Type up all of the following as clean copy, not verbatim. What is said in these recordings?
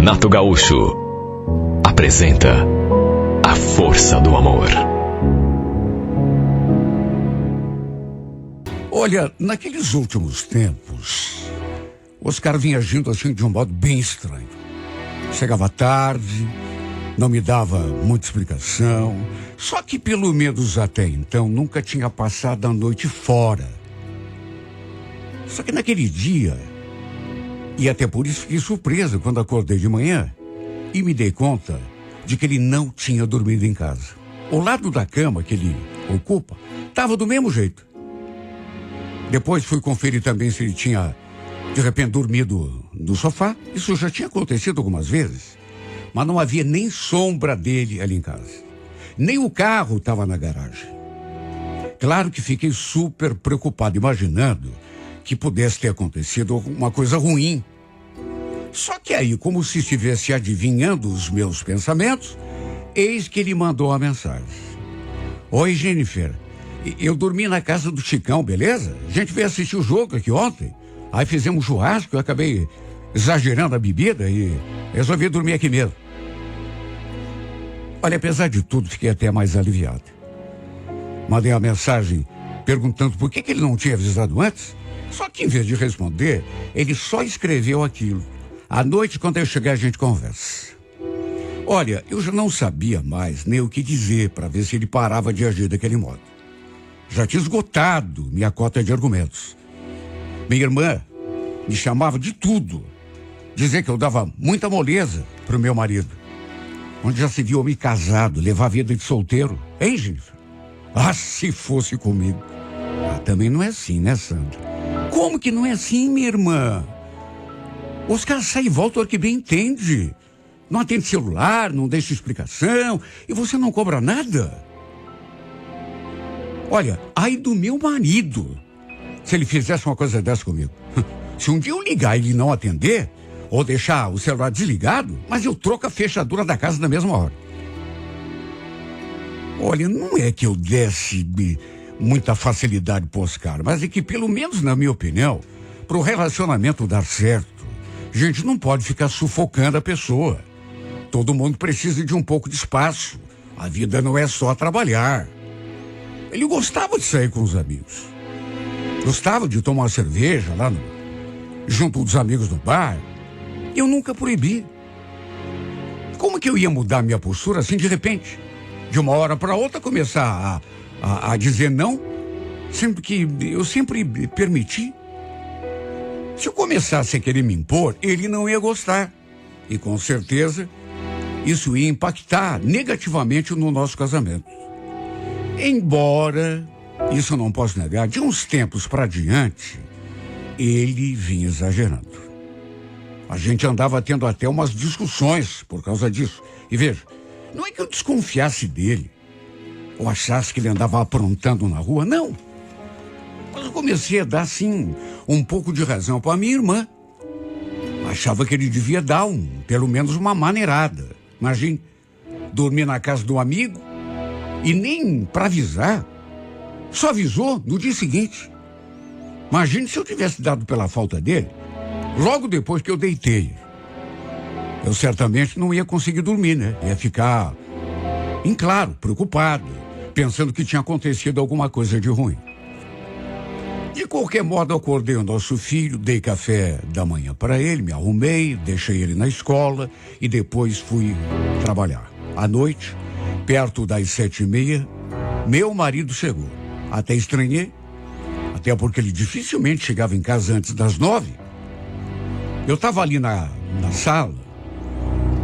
Renato Gaúcho apresenta A Força do Amor. Olha, naqueles últimos tempos, Oscar vinha agindo assim de um modo bem estranho. Chegava tarde, não me dava muita explicação, só que pelo menos até então nunca tinha passado a noite fora. Só que naquele dia, e até por isso fiquei surpreso quando acordei de manhã e me dei conta de que ele não tinha dormido em casa. O lado da cama que ele ocupa estava do mesmo jeito. Depois fui conferir também se ele tinha, de repente, dormido no sofá. Isso já tinha acontecido algumas vezes, mas não havia nem sombra dele ali em casa. Nem o carro estava na garagem. Claro que fiquei super preocupado, imaginando que pudesse ter acontecido uma coisa ruim. Só que aí, como se estivesse adivinhando os meus pensamentos, eis que ele mandou a mensagem. Oi, Jennifer. Eu dormi na casa do Chicão, beleza? A gente veio assistir o jogo aqui ontem. Aí fizemos churrasco, eu acabei exagerando a bebida e resolvi dormir aqui mesmo. Olha, apesar de tudo, fiquei até mais aliviado. Mandei a mensagem perguntando por que ele não tinha avisado antes. Só que em vez de responder, ele só escreveu aquilo. À noite, quando eu chegar, a gente conversa. Olha, eu já não sabia mais nem o que dizer para ver se ele parava de agir daquele modo. Já tinha esgotado minha cota de argumentos. Minha irmã me chamava de tudo. Dizia que eu dava muita moleza pro meu marido. Onde já se viu homem casado, levar a vida de solteiro. Hein, Jennifer? Ah, se fosse comigo. Ah, também não é assim, né, Sandra? Como que não é assim, minha irmã? Oscar sai e volta o que bem entende. Não atende celular, não deixa explicação e você não cobra nada. Olha, ai do meu marido, se ele fizesse uma coisa dessa comigo. Se um dia eu ligar e ele não atender, ou deixar o celular desligado, mas eu troco a fechadura da casa na mesma hora. Olha, não é que eu desse muita facilidade pro Oscar, mas é que, pelo menos na minha opinião, pro relacionamento dar certo, a gente não pode ficar sufocando a pessoa. Todo mundo precisa de um pouco de espaço. A vida não é só trabalhar. Ele gostava de sair com os amigos. Gostava de tomar uma cerveja lá junto dos amigos no bar. Eu nunca proibi. Como que eu ia mudar minha postura assim de repente? De uma hora para outra começar a dizer não, sendo que eu sempre permiti. Se eu começasse a querer me impor, ele não ia gostar. E com certeza isso ia impactar negativamente no nosso casamento. Embora, isso eu não posso negar, de uns tempos para diante, ele vinha exagerando. A gente andava tendo até umas discussões por causa disso. E veja, não é que eu desconfiasse dele, ou achasse que ele andava aprontando na rua, não. Mas eu comecei a dar, sim, um pouco de razão para minha irmã. Achava que ele devia dar pelo menos uma maneirada. Imagine, dormir na casa do amigo e nem para avisar. Só avisou no dia seguinte. Imagine se eu tivesse dado pela falta dele, logo depois que eu deitei. Eu certamente não ia conseguir dormir, né? Ia ficar, em claro, preocupado, pensando que tinha acontecido alguma coisa de ruim. De qualquer modo, acordei o nosso filho, dei café da manhã para ele, me arrumei, deixei ele na escola e depois fui trabalhar. À noite, perto das 7h30, meu marido chegou. Até estranhei, até porque ele dificilmente chegava em casa antes das 9. Eu estava ali na sala,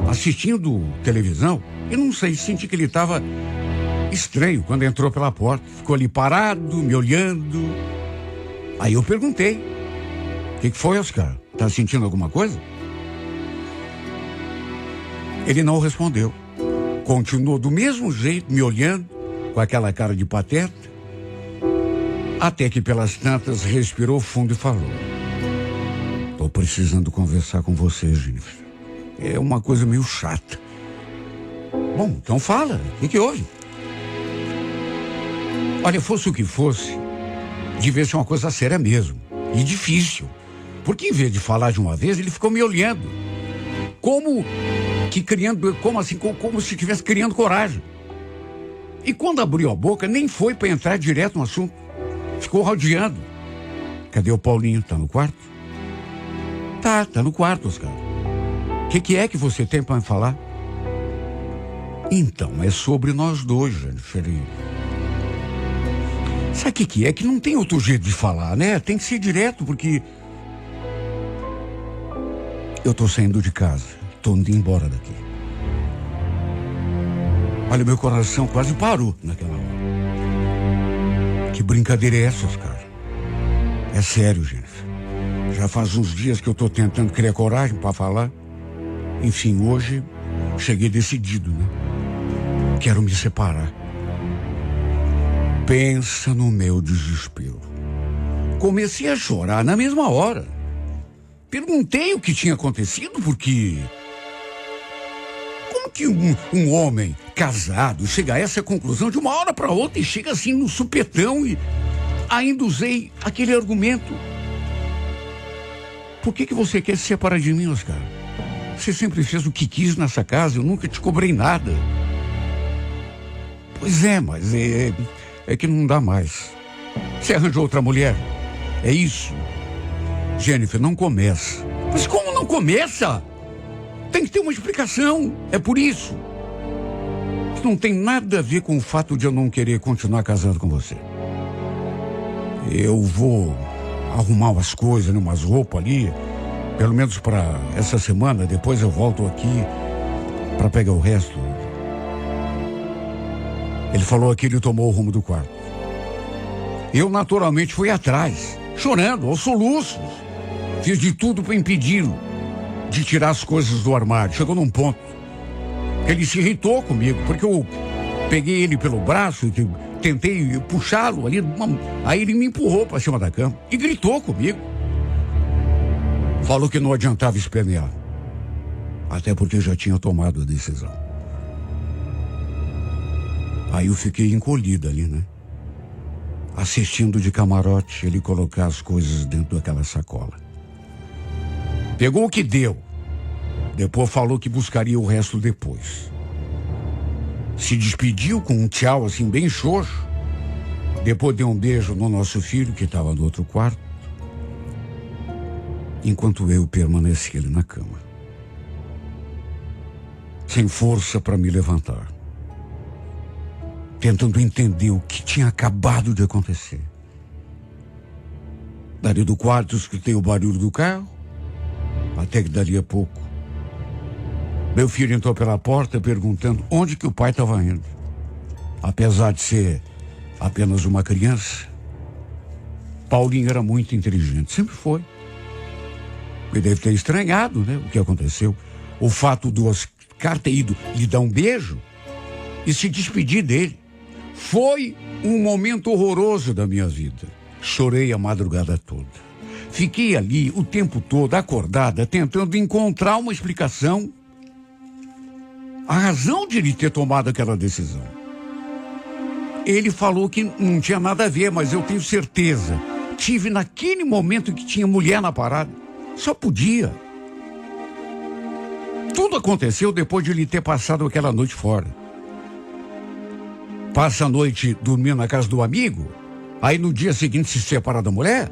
assistindo televisão, e não sei, senti que ele estava estranho quando entrou pela porta. Ficou ali parado, me olhando. Aí eu perguntei, o que foi, Oscar? Tá sentindo alguma coisa? Ele não respondeu. Continuou do mesmo jeito, me olhando, com aquela cara de pateta, até que pelas tantas respirou fundo e falou: tô precisando conversar com você, Jennifer. É uma coisa meio chata. Bom, então fala, o que houve? Olha, fosse o que fosse, devia ser uma coisa séria mesmo, e difícil. Porque em vez de falar de uma vez, ele ficou me olhando. Como se estivesse criando coragem. E quando abriu a boca, nem foi para entrar direto no assunto. Ficou rodeando. Cadê o Paulinho? Tá no quarto? Tá no quarto, Oscar. O que é que você tem para me falar? Então, é sobre nós dois, Jennifer. Sabe o que é? Que não tem outro jeito de falar, né? Tem que ser direto, porque eu tô saindo de casa. Tô indo embora daqui. Olha, meu coração quase parou naquela hora. Que brincadeira é essa, Oscar? É sério, Jennifer. Já faz uns dias que eu tô tentando criar coragem para falar. Enfim, hoje cheguei decidido, né? Quero me separar. Pensa no meu desespero. Comecei a chorar na mesma hora. Perguntei o que tinha acontecido, porque... Como que um homem casado chega a essa conclusão de uma hora para outra e chega assim no supetão e ainda usei aquele argumento? Por que você quer se separar de mim, Oscar? Você sempre fez o que quis nessa casa, eu nunca te cobrei nada. Pois é, mas é que não dá mais. Você arranjou outra mulher? É isso? Jennifer, não começa. Mas como não começa? Tem que ter uma explicação. É por isso. Isso não tem nada a ver com o fato de eu não querer continuar casando com você. Eu vou arrumar umas coisas, umas roupas ali, pelo menos para essa semana. Depois eu volto aqui para pegar o resto. Ele falou que ele tomou o rumo do quarto. Eu naturalmente fui atrás, chorando, aos soluços. Fiz de tudo para impedi-lo de tirar as coisas do armário. Chegou num ponto que ele se irritou comigo, porque eu peguei ele pelo braço e tentei puxá-lo ali. Aí ele me empurrou para cima da cama e gritou comigo. Falou que não adiantava espernear. Até porque já tinha tomado a decisão. Aí eu fiquei encolhido ali, né? Assistindo de camarote ele colocar as coisas dentro daquela sacola. Pegou o que deu. Depois falou que buscaria o resto depois. Se despediu com um tchau assim bem xoxo. Depois deu um beijo no nosso filho que estava no outro quarto. Enquanto eu permaneci ali na cama. Sem força para me levantar. Tentando entender o que tinha acabado de acontecer. Dali do quarto escutei o barulho do carro. Até que dali a pouco, meu filho entrou pela porta perguntando onde que o pai estava indo. Apesar de ser apenas uma criança, Paulinho era muito inteligente, sempre foi. Ele deve ter estranhado, né, o que aconteceu. O fato do Oscar ter ido lhe dar um beijo e se despedir dele. Foi um momento horroroso da minha vida. Chorei a madrugada toda. Fiquei ali o tempo todo, acordada, tentando encontrar uma explicação. A razão de ele ter tomado aquela decisão. Ele falou que não tinha nada a ver, mas eu tenho certeza. Tive naquele momento que tinha mulher na parada. Só podia. Tudo aconteceu depois de ele ter passado aquela noite fora. Passa a noite dormindo na casa do amigo, aí no dia seguinte se separa da mulher.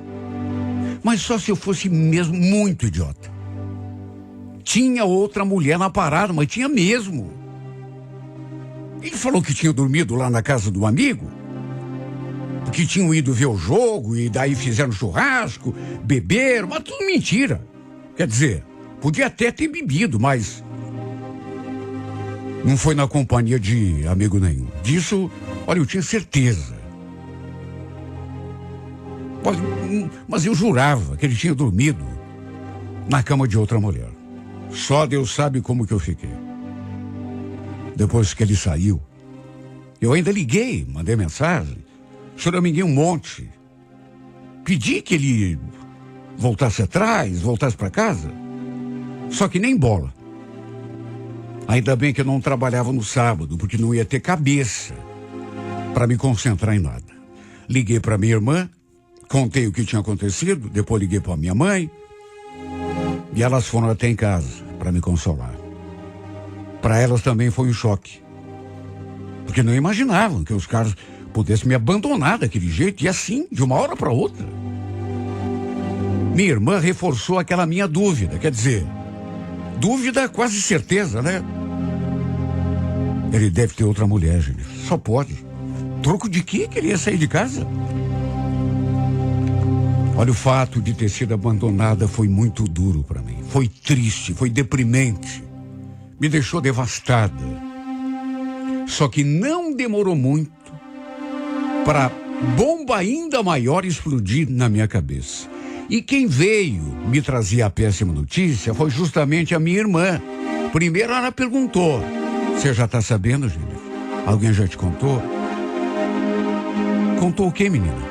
Mas só se eu fosse mesmo muito idiota. Tinha outra mulher na parada, mas tinha mesmo. Ele falou que tinha dormido lá na casa do amigo, que tinham ido ver o jogo e daí fizeram churrasco, beberam, mas tudo mentira. Quer dizer, podia até ter bebido, mas não foi na companhia de amigo nenhum. Disso, olha, eu tinha certeza. Mas eu jurava que ele tinha dormido na cama de outra mulher. Só Deus sabe como que eu fiquei. Depois que ele saiu, eu ainda liguei, mandei mensagem, choraminguei um monte. Pedi que ele voltasse atrás, voltasse para casa. Só que nem bola. Ainda bem que eu não trabalhava no sábado, porque não ia ter cabeça para me concentrar em nada. Liguei para minha irmã, contei o que tinha acontecido, depois liguei para minha mãe, e elas foram até em casa. para me consolar. Para elas também foi um choque. Porque não imaginavam que os caras pudessem me abandonar daquele jeito e assim, de uma hora para outra. Minha irmã reforçou aquela minha dúvida, quer dizer, dúvida quase certeza, né? Ele deve ter outra mulher, gente. Só pode. Troco de quê que ele ia sair de casa? Olha, o fato de ter sido abandonada foi muito duro para mim. Foi triste, foi deprimente. Me deixou devastada. Só que não demorou muito para bomba ainda maior explodir na minha cabeça. E quem veio me trazer a péssima notícia foi justamente a minha irmã. Primeiro ela perguntou: você já está sabendo, Jennifer? Alguém já te contou? Contou o quê, menina?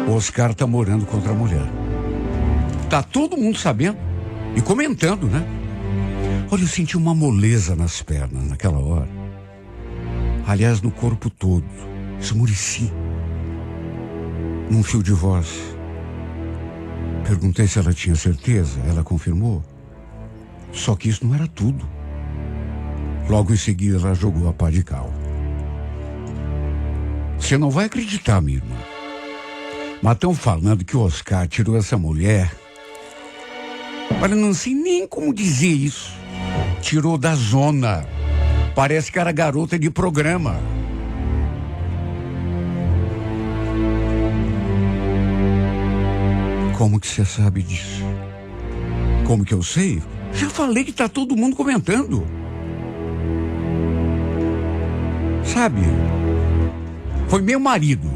O Oscar tá morando com outra mulher. Tá todo mundo sabendo e comentando, né? Olha, eu senti uma moleza nas pernas naquela hora. Aliás, no corpo todo. Esmureci. Num fio de voz. Perguntei se ela tinha certeza. Ela confirmou. Só que isso não era tudo. Logo em seguida, ela jogou a pá de cal. Você não vai acreditar, minha irmã. Mas estão falando que o Oscar tirou essa mulher. Olha, não sei nem como dizer isso. Tirou da zona. Parece que era garota de programa. Como que você sabe disso? Como que eu sei? Já falei que tá todo mundo comentando. Sabe? Foi meu marido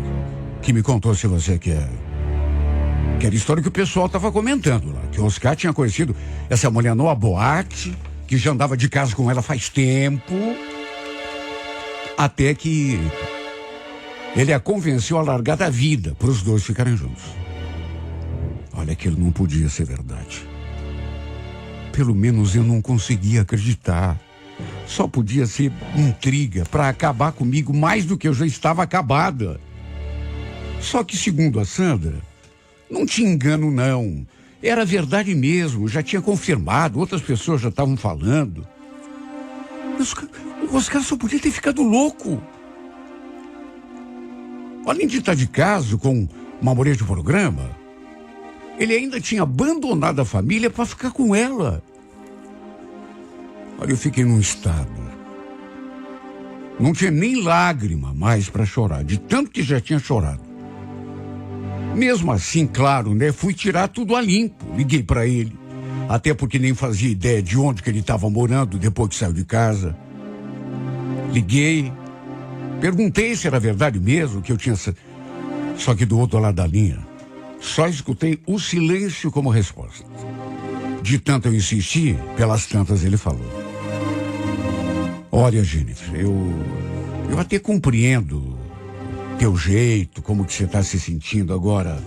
que me contou, se você quer. Que era a história que o pessoal tava comentando lá. Que o Oscar tinha conhecido essa mulher numa boate, que já andava de casa com ela faz tempo. Até que ele a convenceu a largar da vida para os dois ficarem juntos. Olha, aquilo não podia ser verdade. Pelo menos eu não conseguia acreditar. Só podia ser intriga para acabar comigo mais do que eu já estava acabada. Só que, segundo a Sandra, não tinha engano, não. Era verdade mesmo, já tinha confirmado, outras pessoas já estavam falando. O Oscar só podia ter ficado louco. Além de estar de caso com uma mulher de programa, ele ainda tinha abandonado a família para ficar com ela. Olha, eu fiquei num estado. Não tinha nem lágrima mais para chorar, de tanto que já tinha chorado. Mesmo assim, claro, né? Fui tirar tudo a limpo. Liguei para ele. Até porque nem fazia ideia de onde que ele estava morando depois que saiu de casa. Liguei. Perguntei se era verdade mesmo que eu tinha... Só que do outro lado da linha, só escutei o silêncio como resposta. De tanto eu insistir, pelas tantas ele falou: olha, Jennifer, eu até compreendo teu jeito, como que você está se sentindo agora.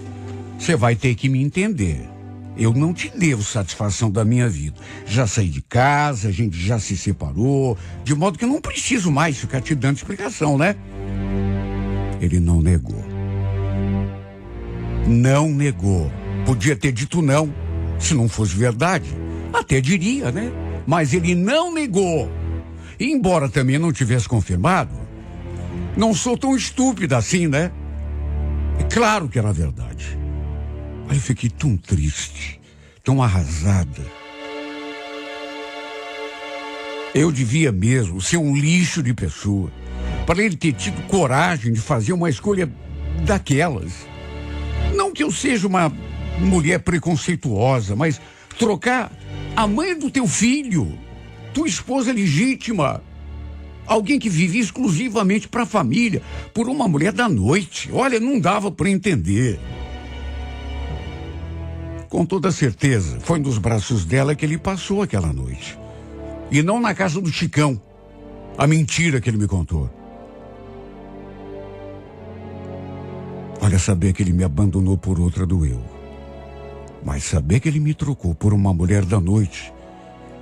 Você vai ter que me entender. Eu não te devo satisfação da minha vida. Já saí de casa, a gente já se separou, de modo que eu não preciso mais ficar te dando explicação, né? Ele não negou. Não negou. Podia ter dito não, se não fosse verdade. Até diria, né? Mas ele não negou. E embora também não tivesse confirmado, não sou tão estúpida assim, né? É claro que era verdade. Aí eu fiquei tão triste, tão arrasada. Eu devia mesmo ser um lixo de pessoa, para ele ter tido coragem de fazer uma escolha daquelas. Não que eu seja uma mulher preconceituosa, mas trocar a mãe do teu filho, tua esposa legítima, alguém que vivia exclusivamente para a família, por uma mulher da noite. Olha, não dava para entender. Com toda certeza, foi nos braços dela que ele passou aquela noite. E não na casa do Chicão. A mentira que ele me contou. Olha, saber que ele me abandonou por outra doeu. Mas saber que ele me trocou por uma mulher da noite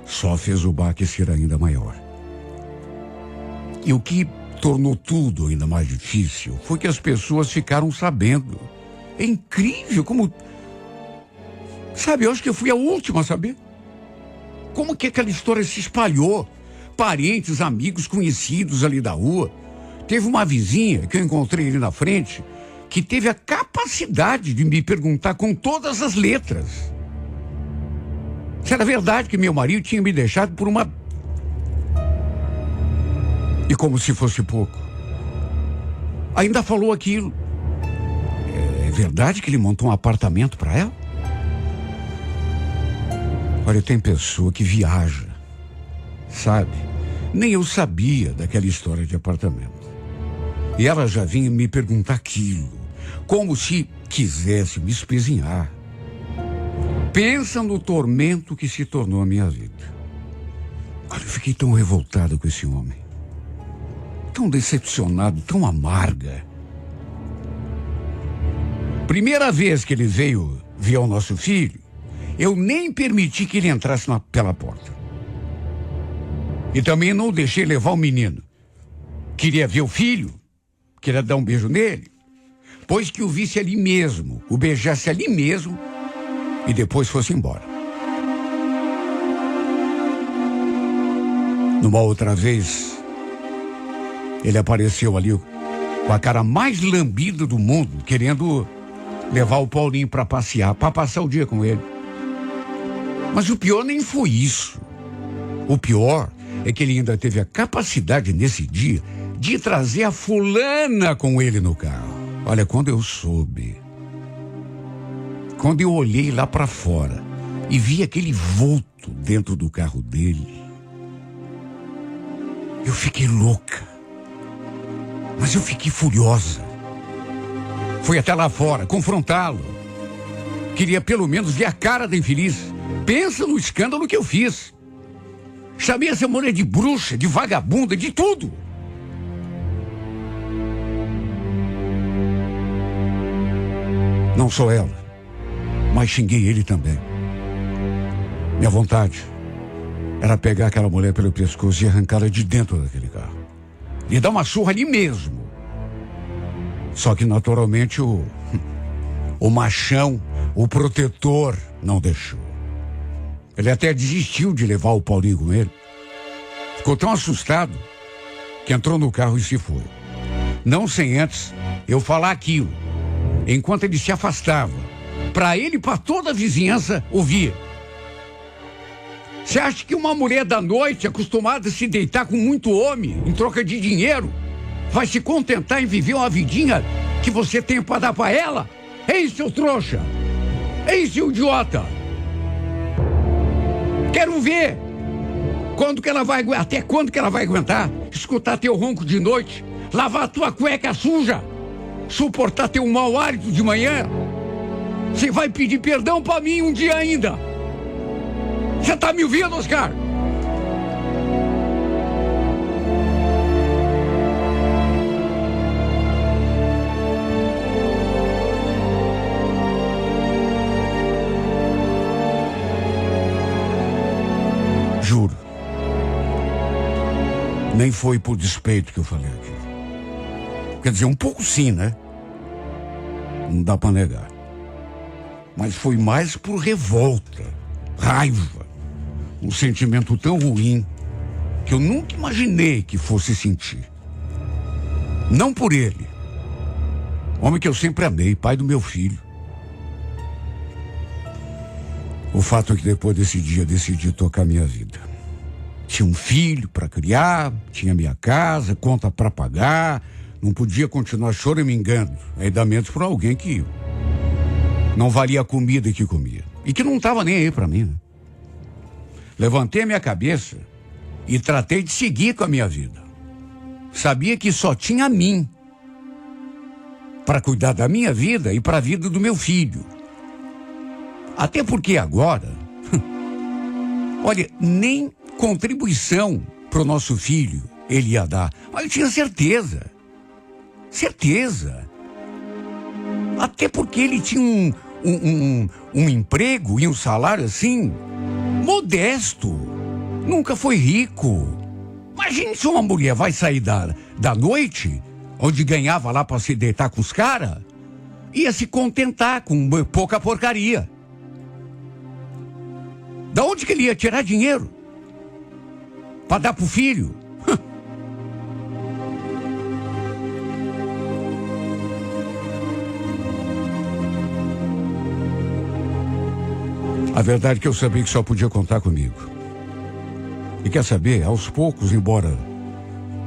só fez o baque ser ainda maior. E o que tornou tudo ainda mais difícil foi que as pessoas ficaram sabendo. É incrível como... Sabe, eu acho que eu fui a última a saber. como que aquela história se espalhou. Parentes, amigos, conhecidos ali da rua. Teve uma vizinha que eu encontrei ali na frente que teve a capacidade de me perguntar com todas as letras se era verdade que meu marido tinha me deixado por uma... E como se fosse pouco, ainda falou aquilo. É verdade que ele montou um apartamento para ela? Olha, tem pessoa que viaja, sabe? Nem eu sabia daquela história de apartamento. E ela já vinha me perguntar aquilo, como se quisesse me espezinhar. Pensa no tormento que se tornou a minha vida. Olha, eu fiquei tão revoltado com esse homem. Tão decepcionado, tão amarga. Primeira vez que ele veio ver o nosso filho, eu nem permiti que ele entrasse pela porta. E também não deixei levar o menino. Queria ver o filho, queria dar um beijo nele, pois que o visse ali mesmo, o beijasse ali mesmo e depois fosse embora. Numa outra vez, ele apareceu ali com a cara mais lambida do mundo, querendo levar o Paulinho para passear, para passar o dia com ele. Mas o pior nem foi isso. O pior é que ele ainda teve a capacidade nesse dia de trazer a fulana com ele no carro. Olha, quando eu soube, quando eu olhei lá para fora e vi aquele vulto dentro do carro dele, eu fiquei louca. Mas eu fiquei furiosa. Fui até lá fora confrontá-lo. Queria pelo menos ver a cara da infeliz. Pensa no escândalo que eu fiz. Chamei essa mulher de bruxa, de vagabunda, de tudo. Não só ela, mas xinguei ele também. Minha vontade era pegar aquela mulher pelo pescoço e arrancá-la de dentro daquele carro. E dar uma surra ali mesmo. Só que naturalmente o machão, o protetor, não deixou. Ele até desistiu de levar o Paulinho com ele. Ficou tão assustado que entrou no carro e se foi. Não sem antes eu falar aquilo, enquanto ele se afastava, para ele e para toda a vizinhança ouvir. Você acha que uma mulher da noite, acostumada a se deitar com muito homem, em troca de dinheiro, vai se contentar em viver uma vidinha que você tem para dar para ela? Ei, seu trouxa! Ei, seu idiota! Quero ver até quando que ela vai aguentar escutar teu ronco de noite, lavar tua cueca suja, suportar teu mau hálito de manhã. Você vai pedir perdão para mim um dia ainda. Você tá me ouvindo, Oscar? Juro. Nem foi por despeito que eu falei aquilo. Quer dizer, um pouco sim, né? Não dá pra negar. Mas foi mais por revolta, raiva. Um sentimento tão ruim que eu nunca imaginei que fosse sentir. Não por ele. Homem que eu sempre amei, pai do meu filho. O fato é que depois desse dia eu decidi tocar minha vida. Tinha um filho para criar, tinha minha casa, conta para pagar, não podia continuar choramingando, ainda menos por alguém que não valia a comida que comia e que não estava nem aí para mim, né? Levantei a minha cabeça e tratei de seguir com a minha vida. Sabia que só tinha a mim para cuidar da minha vida e para a vida do meu filho. Até porque agora, olha, nem contribuição para o nosso filho ele ia dar. Mas eu tinha certeza. Certeza. Até porque ele tinha um emprego e um salário assim, modesto. Nunca foi rico. Imagine se uma mulher vai sair da noite, onde ganhava lá para se deitar com os caras, ia se contentar com pouca porcaria. Da onde que ele ia tirar dinheiro? Para dar pro filho? A verdade é que eu sabia que só podia contar comigo. E quer saber, aos poucos, embora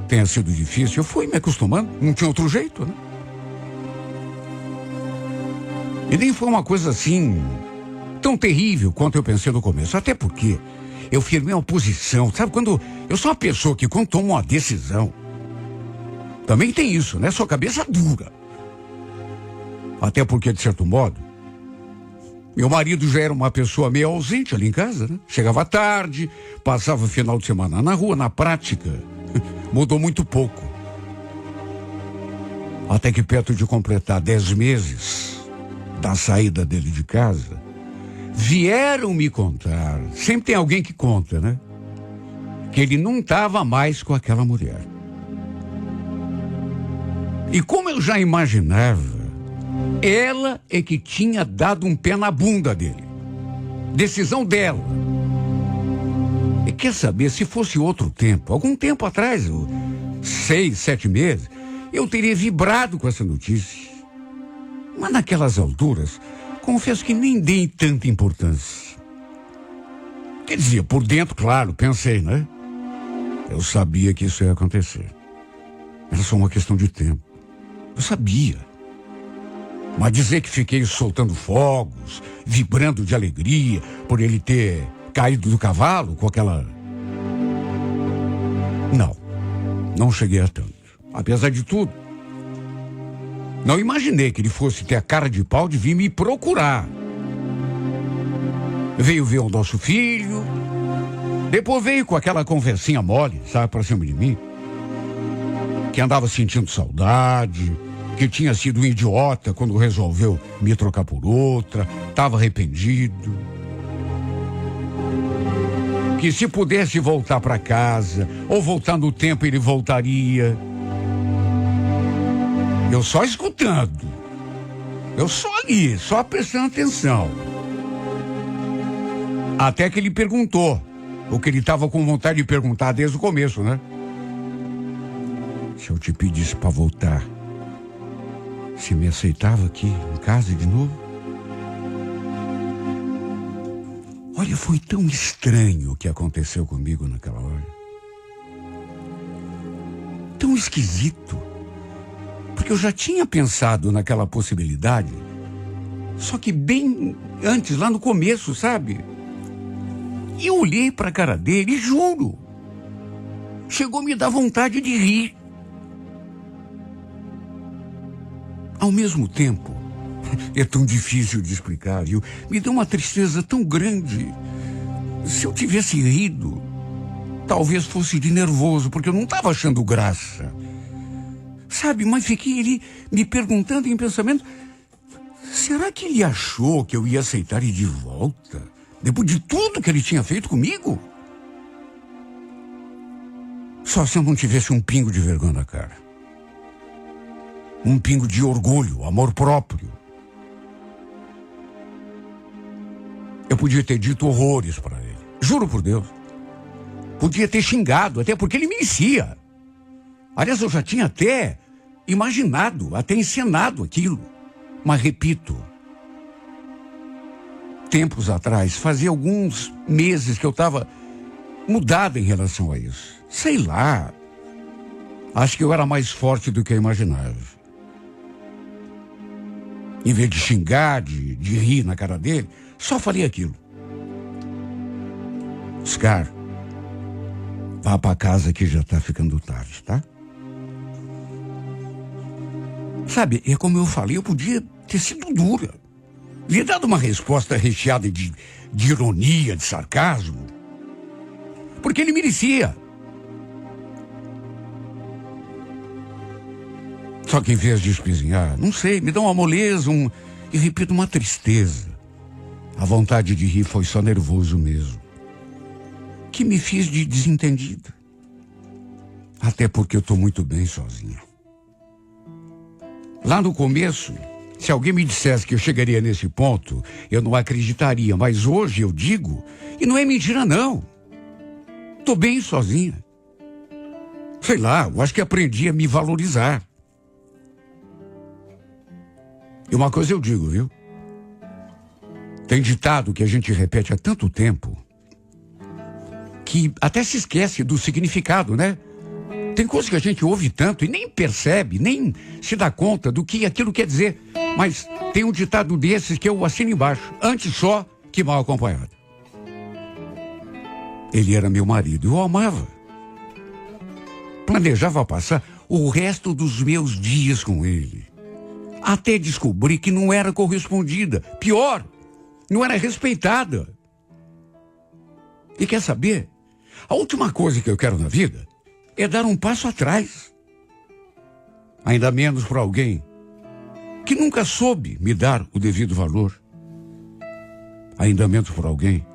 tenha sido difícil, eu fui me acostumando, não tinha outro jeito, né? E nem foi uma coisa assim tão terrível quanto eu pensei no começo. Até porque eu firmei uma posição. Sabe, quando eu sou uma pessoa que quando toma uma decisão, também tem isso, né? Sua cabeça dura. Até porque, de certo modo, meu marido já era uma pessoa meio ausente ali em casa, né? Chegava tarde, passava o final de semana na rua. Na prática, mudou muito pouco. Até que perto de completar 10 meses da saída dele de casa, vieram me contar, sempre tem alguém que conta, né? Que ele não estava mais com aquela mulher. E como eu já imaginava, ela é que tinha dado um pé na bunda dele. Decisão dela. E quer saber, se fosse outro tempo, algum tempo atrás, 6, 7 meses, eu teria vibrado com essa notícia. Mas naquelas alturas, confesso que nem dei tanta importância. Quer dizer, por dentro, claro, pensei, né? Eu sabia que isso ia acontecer. Era só uma questão de tempo. Eu sabia. Mas dizer que fiquei soltando fogos, vibrando de alegria por ele ter caído do cavalo com aquela... Não cheguei a tanto. Apesar de tudo, não imaginei que ele fosse ter a cara de pau de vir me procurar. Veio ver o nosso filho, depois veio com aquela conversinha mole, sabe, pra cima de mim, que andava sentindo saudade, que tinha sido um idiota quando resolveu me trocar por outra, estava arrependido, que se pudesse voltar para casa ou voltar no tempo ele voltaria. Eu só escutando, eu só ali, só prestando atenção. Até que ele perguntou o que ele estava com vontade de perguntar desde o começo, né? Se eu te pedisse para voltar, você me aceitava aqui em casa de novo? Olha, foi tão estranho o que aconteceu comigo naquela hora. Tão esquisito. Porque eu já tinha pensado naquela possibilidade, só que bem antes, lá no começo, sabe? E eu olhei para a cara dele e juro, chegou a me dar vontade de rir. Ao mesmo tempo, é tão difícil de explicar, viu? Me deu uma tristeza tão grande. Se eu tivesse rido, talvez fosse de nervoso, porque eu não estava achando graça. Sabe, mas fiquei ali me perguntando em pensamento, será que ele achou que eu ia aceitar ir de volta? Depois de tudo que ele tinha feito comigo? Só se eu não tivesse um pingo de vergonha na cara. Um pingo de orgulho, amor próprio. Eu podia ter dito horrores para ele. Juro por Deus. Podia ter xingado, até porque ele merecia. Aliás, eu já tinha até imaginado, até encenado aquilo. Mas repito, tempos atrás, fazia alguns meses que eu estava mudado em relação a isso. Sei lá. Acho que eu era mais forte do que eu imaginava. Em vez de xingar, de rir na cara dele, só falei aquilo. Oscar, vá para casa que já está ficando tarde, tá? Sabe, é como eu falei, eu podia ter sido dura. Lhe dado uma resposta recheada de ironia, de sarcasmo. Porque ele merecia. Só que em vez de espizinhar, não sei, me dá uma moleza, e repito, uma tristeza. A vontade de rir foi só nervoso mesmo. Que me fiz de desentendida. Até porque eu estou muito bem sozinha. Lá no começo, Se alguém me dissesse que eu chegaria nesse ponto, eu não acreditaria. Mas hoje eu digo, e não é mentira não. Tô bem sozinha. Sei lá, eu acho que aprendi a me valorizar. E uma coisa eu digo, viu? Tem ditado que a gente repete há tanto tempo que até se esquece do significado, né? Tem coisa que a gente ouve tanto e nem percebe, nem se dá conta do que aquilo quer dizer. Mas tem um ditado desses que eu assino embaixo. Antes só que mal acompanhado. Ele era meu marido, eu o amava. Planejava passar o resto dos meus dias com ele. Até descobri que não era correspondida. Pior, não era respeitada. E quer saber? A última coisa que eu quero na vida é dar um passo atrás. Ainda menos para alguém que nunca soube me dar o devido valor. Ainda menos por alguém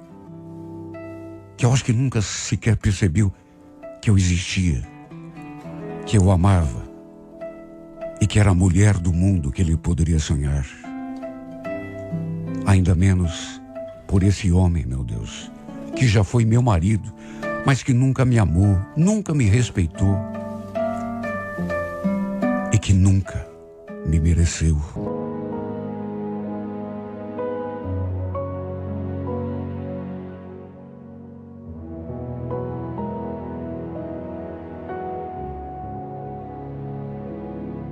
que eu acho que nunca sequer percebeu que eu existia, que eu amava e que era a mulher do mundo que ele poderia sonhar. Ainda menos por esse homem, meu Deus, que já foi meu marido, mas que nunca me amou, nunca me respeitou e que nunca me mereceu.